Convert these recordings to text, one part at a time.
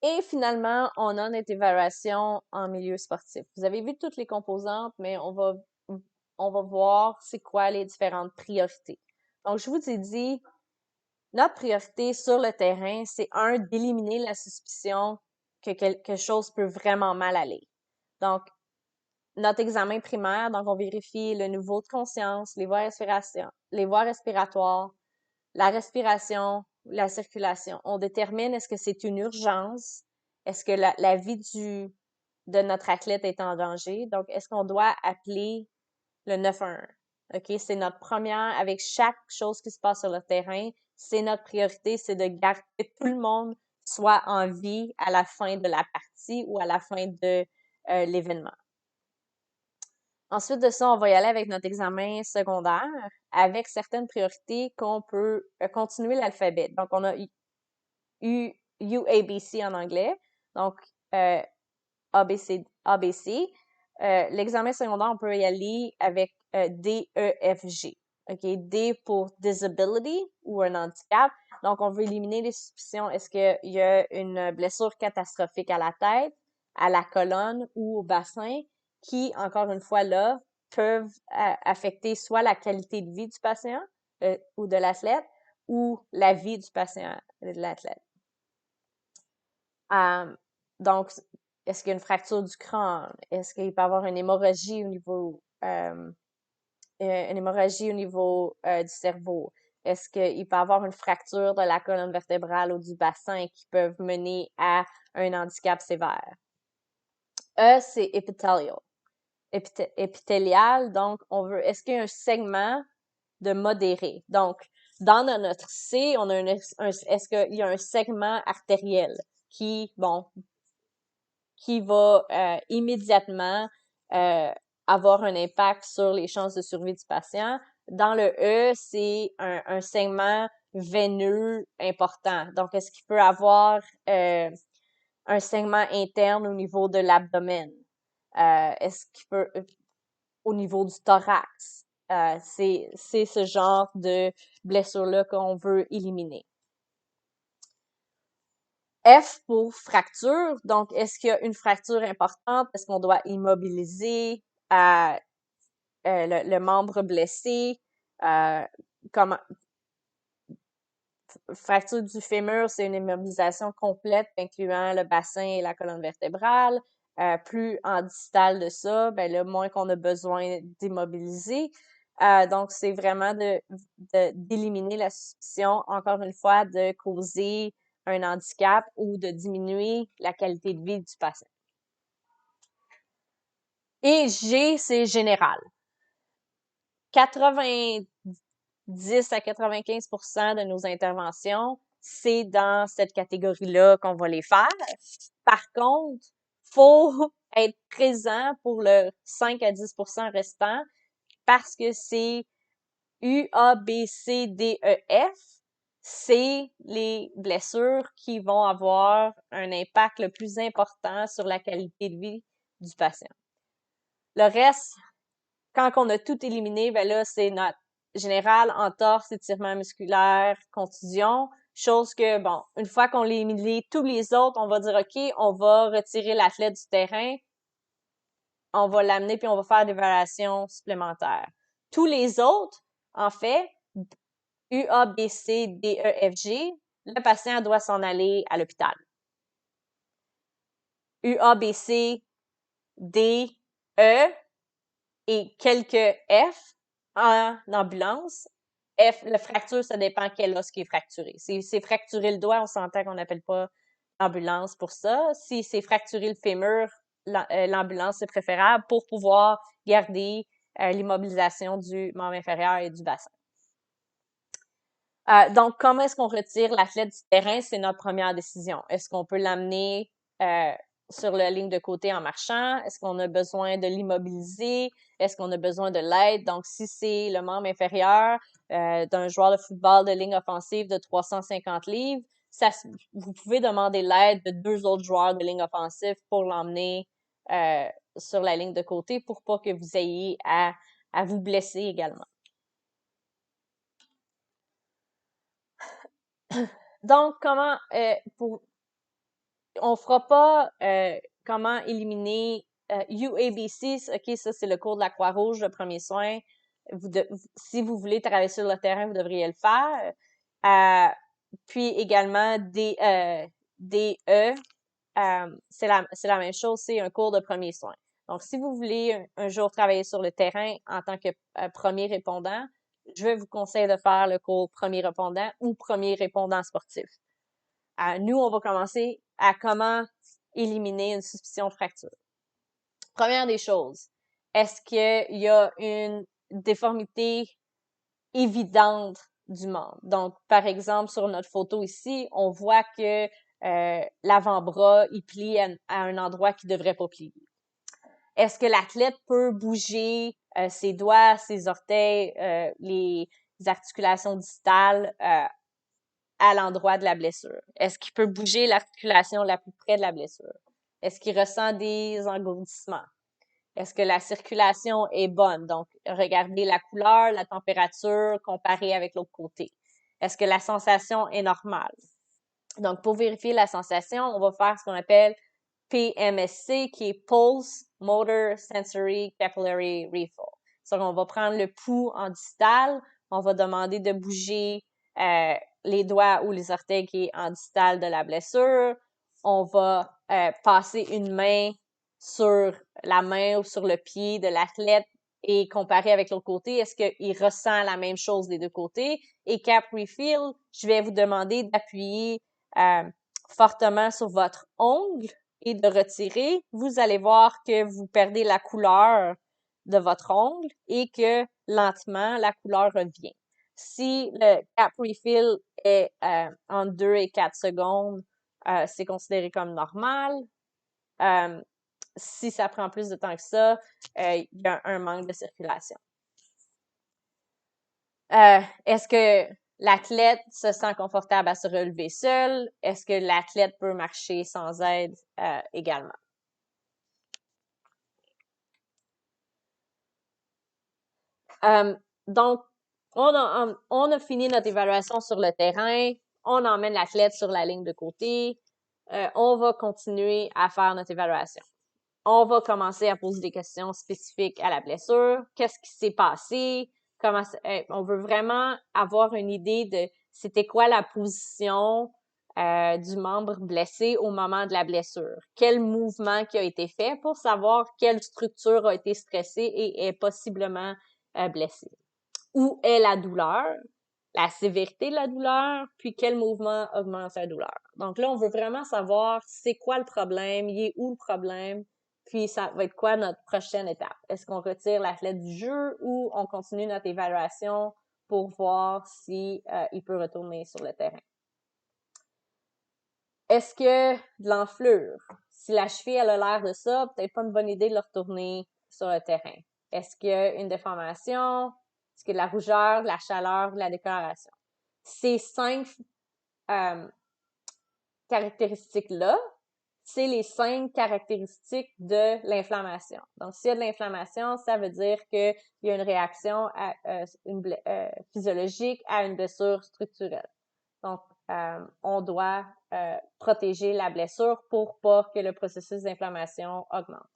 Et finalement, on a notre évaluation en milieu sportif. Vous avez vu toutes les composantes, mais on va voir c'est quoi les différentes priorités. Donc, je vous ai dit, notre priorité sur le terrain, c'est d'éliminer la suspicion que quelque chose peut vraiment mal aller. Donc, notre examen primaire, donc on vérifie le niveau de conscience, les voies respiratoires, la respiration, la circulation. On détermine est-ce que c'est une urgence, est-ce que la vie de notre athlète est en danger. Donc, est-ce qu'on doit appeler le 911? OK? C'est notre première, avec chaque chose qui se passe sur le terrain, c'est notre priorité, c'est de garder que tout le monde soit en vie à la fin de la partie ou à la fin de l'événement. Ensuite de ça, on va y aller avec notre examen secondaire avec certaines priorités qu'on peut continuer l'alphabet. Donc, on a UABC en anglais, donc ABC. L'examen secondaire, on peut y aller avec DEFG. OK? D pour disability ou un handicap. Donc, on veut éliminer les suspicions. Est-ce qu'il y a une blessure catastrophique à la tête, à la colonne ou au bassin qui, encore une fois, là, peuvent affecter soit la qualité de vie du patient ou de l'athlète ou la vie du patient et de l'athlète. Donc, est-ce qu'il y a une fracture du crâne? Est-ce qu'il peut y avoir une hémorragie au niveau du cerveau? Est-ce qu'il peut y avoir une fracture de la colonne vertébrale ou du bassin qui peuvent mener à un handicap sévère? E, c'est épithélial, donc est-ce qu'il y a un segment de modéré? Donc, dans notre C, on a est-ce qu'il y a un segment artériel qui va immédiatement avoir un impact sur les chances de survie du patient. Dans le E, c'est un segment veineux important. Donc, est-ce qu'il peut avoir un segment interne au niveau de l'abdomen? Est-ce qu'il peut au niveau du thorax? C'est ce genre de blessure-là qu'on veut éliminer. F pour fracture. Donc, est-ce qu'il y a une fracture importante? Est-ce qu'on doit immobiliser le membre blessé? Fracture du fémur, c'est une immobilisation complète incluant le bassin et la colonne vertébrale. Plus en distal de ça, ben là, moins qu'on a besoin d'immobiliser. Donc, c'est vraiment d'éliminer la suspicion, encore une fois, de causer un handicap ou de diminuer la qualité de vie du patient. Et G, c'est général. 90 à 95% de nos interventions, c'est dans cette catégorie-là qu'on va les faire. Par contre, faut être présent pour le 5 à 10% restant parce que c'est U, A, B, C, D, E, F. C'est les blessures qui vont avoir un impact le plus important sur la qualité de vie du patient. Le reste, quand on a tout éliminé, ben là, c'est notre général, entorse, étirement musculaire, contusion. Chose que, bon, une fois qu'on a éliminé tous les autres, on va dire, OK, on va retirer l'athlète du terrain, on va l'amener puis on va faire des évaluations supplémentaires. Tous les autres, en fait, U, A, B, C, D, E, F, G, le patient doit s'en aller à l'hôpital. U, A, B, C, D, E et quelques F en ambulance. F, la fracture, ça dépend quel os qui est fracturé. Si c'est fracturé le doigt, on s'entend qu'on n'appelle pas l'ambulance pour ça. Si c'est fracturé le fémur, l'ambulance, c'est préférable pour pouvoir garder l'immobilisation du membre inférieur et du bassin. Donc, comment est-ce qu'on retire l'athlète du terrain? C'est notre première décision. Est-ce qu'on peut l'amener sur la ligne de côté en marchant? Est-ce qu'on a besoin de l'immobiliser? Est-ce qu'on a besoin de l'aide? Donc, si c'est le membre inférieur d'un joueur de football de ligne offensive de 350 livres, vous pouvez demander l'aide de 2 autres joueurs de ligne offensive pour l'emmener sur la ligne de côté pour pas que vous ayez à vous blesser également. Donc, comment, on fera pas comment éliminer UABC. OK, ça, c'est le cours de la Croix-Rouge, le premier soin. Si vous voulez travailler sur le terrain, vous devriez le faire. Puis également DE, c'est la même chose, c'est un cours de premier soin. Donc, si vous voulez un jour travailler sur le terrain en tant que premier répondant, je vais vous conseiller de faire le cours premier répondant ou premier répondant sportif. Nous, on va commencer à comment éliminer une suspicion de fracture. Première des choses, est-ce qu'il y a une déformité évidente du membre? Donc, par exemple, sur notre photo ici, on voit que l'avant-bras, il plie à un endroit qui devrait pas plier. Est-ce que l'athlète peut bouger ses doigts, ses orteils, les articulations distales à l'endroit de la blessure? Est-ce qu'il peut bouger l'articulation la plus près de la blessure? Est-ce qu'il ressent des engourdissements? Est-ce que la circulation est bonne? Donc, regardez la couleur, la température comparée avec l'autre côté. Est-ce que la sensation est normale? Donc, pour vérifier la sensation, on va faire ce qu'on appelle PMSC, qui est Pulse Motor Sensory Capillary Refill. Donc, on va prendre le pouls en distal, on va demander de bouger les doigts ou les orteils qui est en distal de la blessure. On va passer une main sur la main ou sur le pied de l'athlète et comparer avec l'autre côté. Est-ce qu'il ressent la même chose des deux côtés? Et Cap Refill, je vais vous demander d'appuyer fortement sur votre ongle et de retirer. Vous allez voir que vous perdez la couleur de votre ongle et que lentement, la couleur revient. Si le Cap Refill est entre 2 et 4 secondes, c'est considéré comme normal. Si ça prend plus de temps que ça, il y a un manque de circulation. Est-ce que l'athlète se sent confortable à se relever seul? Est-ce que l'athlète peut marcher sans aide également? Donc, on a fini notre évaluation sur le terrain. On emmène l'athlète sur la ligne de côté. On va continuer à faire notre évaluation. On va commencer à poser des questions spécifiques à la blessure. Qu'est-ce qui s'est passé? On veut vraiment avoir une idée de c'était quoi la position du membre blessé au moment de la blessure. Quel mouvement qui a été fait pour savoir quelle structure a été stressée et est possiblement blessée. Où est la douleur? La sévérité de la douleur, puis quel mouvement augmente la douleur. Donc là, on veut vraiment savoir c'est quoi le problème, il est où le problème, puis ça va être quoi notre prochaine étape. Est-ce qu'on retire l'athlète du jeu ou on continue notre évaluation pour voir si il peut retourner sur le terrain? Est-ce que de l'enflure? Si la cheville elle a l'air de ça, peut-être pas une bonne idée de le retourner sur le terrain. Est-ce qu'il y a une déformation? Est-ce qu'il y a de la rougeur, de la chaleur, de la décoloration? Ces 5 caractéristiques-là, c'est les 5 caractéristiques de l'inflammation. Donc, s'il y a de l'inflammation, ça veut dire qu'il y a une réaction physiologique à une blessure structurelle. Donc, on doit protéger la blessure pour pas que le processus d'inflammation augmente.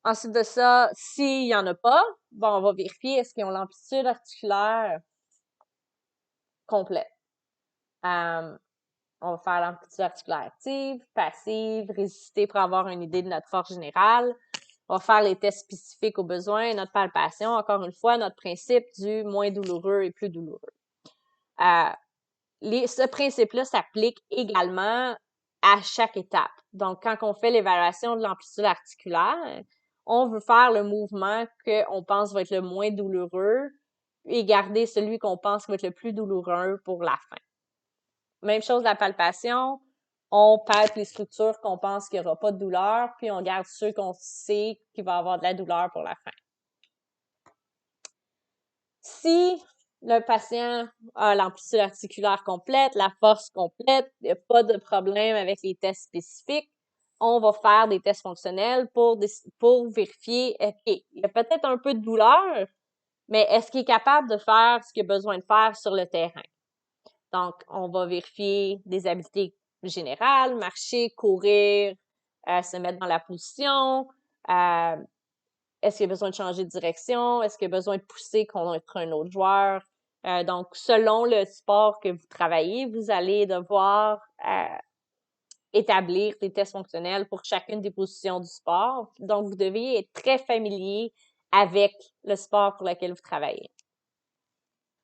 Ensuite de ça, s'il y en a pas, bon, on va vérifier est-ce qu'ils ont l'amplitude articulaire complète. On va faire l'amplitude articulaire active, passive, résister pour avoir une idée de notre force générale. On va faire les tests spécifiques aux besoins, notre palpation, encore une fois, notre principe du moins douloureux et plus douloureux. Ce principe-là s'applique également à chaque étape. Donc, quand on fait l'évaluation de l'amplitude articulaire, on veut faire le mouvement qu'on pense va être le moins douloureux et garder celui qu'on pense va être le plus douloureux pour la fin. Même chose la palpation, on palpe les structures qu'on pense qu'il n'y aura pas de douleur, puis on garde ceux qu'on sait qu'il va avoir de la douleur pour la fin. Si le patient a l'amplitude articulaire complète, la force complète, il n'y a pas de problème avec les tests spécifiques, on va faire des tests fonctionnels pour vérifier, OK, il y a peut-être un peu de douleur, mais est-ce qu'il est capable de faire ce qu'il a besoin de faire sur le terrain? Donc, on va vérifier des habiletés général, marcher, courir, se mettre dans la position, est-ce qu'il y a besoin de changer de direction, est-ce qu'il y a besoin de pousser contre un autre joueur. Donc, selon le sport que vous travaillez, vous allez devoir établir des tests fonctionnels pour chacune des positions du sport. Donc, vous devez être très familier avec le sport pour lequel vous travaillez.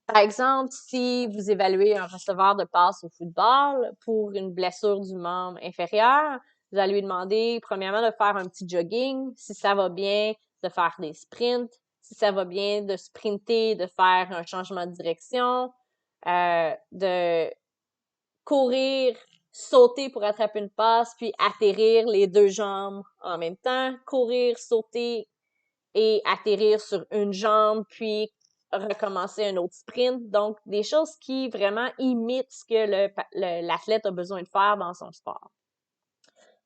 Par exemple, si vous évaluez un receveur de passe au football pour une blessure du membre inférieur, vous allez lui demander, premièrement, de faire un petit jogging. Si ça va bien, de faire des sprints. Si ça va bien, de sprinter, de faire un changement de direction, de courir, sauter pour attraper une passe, puis atterrir les deux jambes en même temps, courir, sauter et atterrir sur une jambe, puis recommencer un autre sprint. Donc, des choses qui vraiment imitent ce que l'athlète a besoin de faire dans son sport.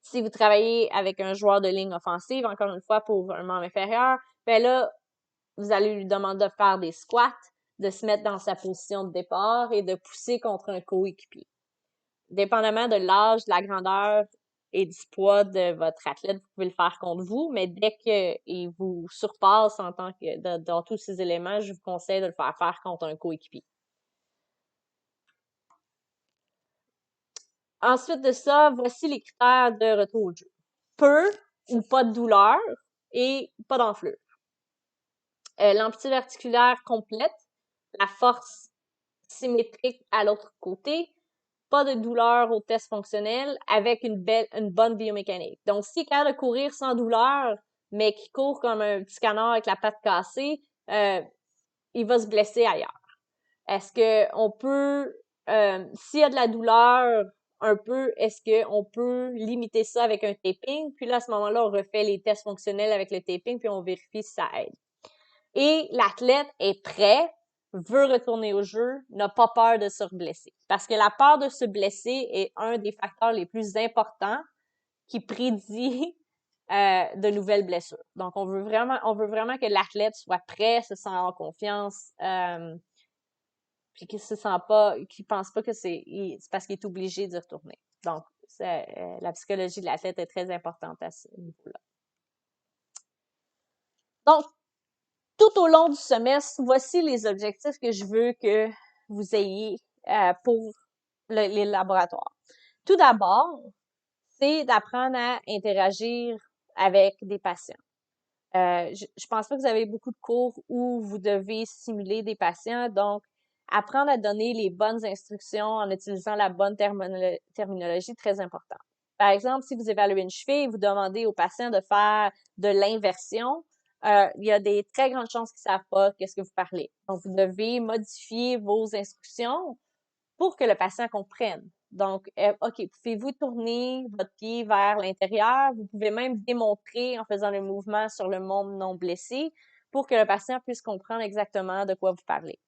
Si vous travaillez avec un joueur de ligne offensive, encore une fois, pour un membre inférieur, ben là, vous allez lui demander de faire des squats, de se mettre dans sa position de départ et de pousser contre un coéquipier. Dépendamment de l'âge, de la grandeur et du poids de votre athlète, vous pouvez le faire contre vous, mais dès qu'il vous surpasse en tant que dans tous ces éléments, je vous conseille de le faire contre un coéquipier. Ensuite de ça, voici les critères de retour au jeu. Peu ou pas de douleur et pas d'enflure. L'amplitude articulaire complète, la force symétrique à l'autre côté, pas de douleur au test fonctionnel avec une bonne biomécanique. Donc, s'il est capable de courir sans douleur, mais qui court comme un petit canard avec la patte cassée, il va se blesser ailleurs. Est-ce que on peut, s'il y a de la douleur un peu, est-ce qu'on peut limiter ça avec un taping? Puis là, à ce moment-là, on refait les tests fonctionnels avec le taping, puis on vérifie si ça aide. Et l'athlète est prêt, veut retourner au jeu, n'a pas peur de se blesser. Parce que la peur de se blesser est un des facteurs les plus importants qui prédit de nouvelles blessures. Donc, on veut vraiment que l'athlète soit prêt, se sent en confiance, puis qu'il se sent pas, qu'il pense pas que c'est parce qu'il est obligé d'y retourner. Donc, la psychologie de l'athlète est très importante à ce niveau-là. Donc, tout au long du semestre, voici les objectifs que je veux que vous ayez pour les laboratoires. Tout d'abord, c'est d'apprendre à interagir avec des patients. Je pense pas que vous avez beaucoup de cours où vous devez simuler des patients, donc apprendre à donner les bonnes instructions en utilisant la bonne terminologie, très important. Par exemple, si vous évaluez une cheville, vous demandez au patient de faire de l'inversion, il y a des très grandes chances qu'ils ne savent pas qu'est-ce que vous parlez. Donc, vous devez modifier vos instructions pour que le patient comprenne. Donc, OK, pouvez-vous tourner votre pied vers l'intérieur? Vous pouvez même démontrer en faisant le mouvement sur le membre non blessé pour que le patient puisse comprendre exactement de quoi vous parlez.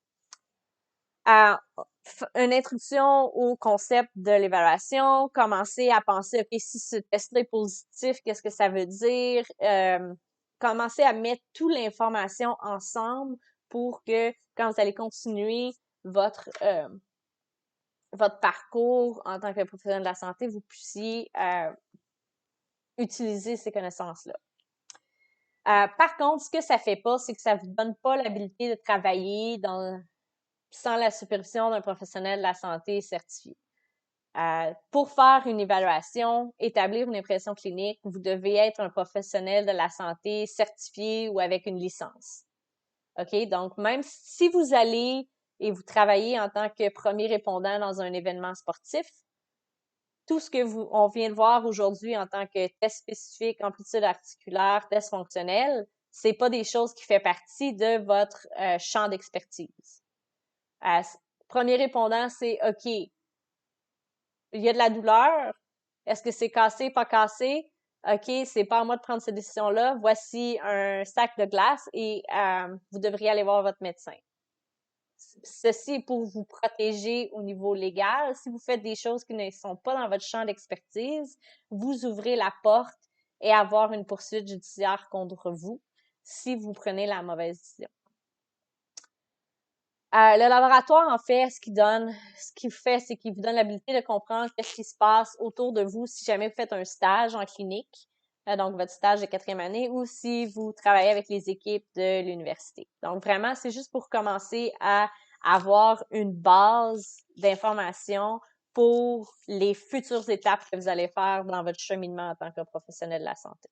Une introduction au concept de l'évaluation, commencer à penser, OK, si ce test-là est positif, qu'est-ce que ça veut dire? Commencer à mettre toute l'information ensemble pour que quand vous allez continuer votre parcours en tant que professionnel de la santé, vous puissiez utiliser ces connaissances-là. Par contre, ce que ça fait pas, c'est que ça vous donne pas l'habilité de travailler sans la supervision d'un professionnel de la santé certifié. Pour faire une évaluation, établir une impression clinique, vous devez être un professionnel de la santé certifié ou avec une licence. OK? Donc, même si vous allez et vous travaillez en tant que premier répondant dans un événement sportif, tout ce que on vient de voir aujourd'hui en tant que test spécifique, amplitude articulaire, test fonctionnel, c'est pas des choses qui font partie de votre champ d'expertise. Premier répondant, c'est OK, il y a de la douleur. Est-ce que c'est cassé, pas cassé? OK, c'est pas à moi de prendre cette décision-là. Voici un sac de glace et vous devriez aller voir votre médecin. Ceci est pour vous protéger au niveau légal. Si vous faites des choses qui ne sont pas dans votre champ d'expertise, vous ouvrez la porte et avoir une poursuite judiciaire contre vous si vous prenez la mauvaise décision. Le laboratoire, en fait, ce qu'il fait, c'est qu'il vous donne l'habilité de comprendre qu'est-ce qui se passe autour de vous si jamais vous faites un stage en clinique, donc votre stage de 4e année, ou si vous travaillez avec les équipes de l'université. Donc, vraiment, c'est juste pour commencer à avoir une base d'informations pour les futures étapes que vous allez faire dans votre cheminement en tant que professionnel de la santé.